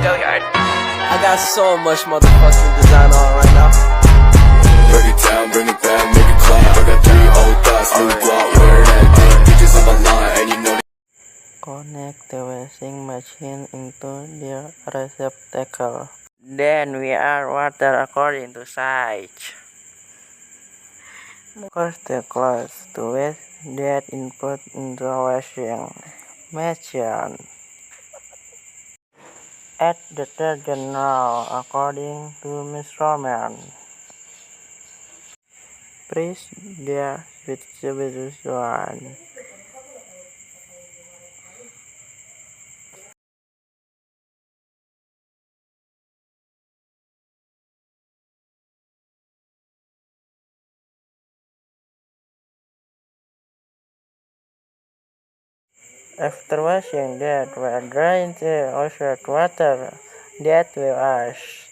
I got so much motherfucking design on right now. Break it down, bring it back, make it clap. I got 3 old thoughts, new block, where that thing. Bitches on my line, and you know. Connect the washing machine into the receptacle. Then we add water according to size. First the clothes to wash that input into washing machine. Add detergent now according to measurement. Press the switch one. After washing that, we drain the washed water that we wash.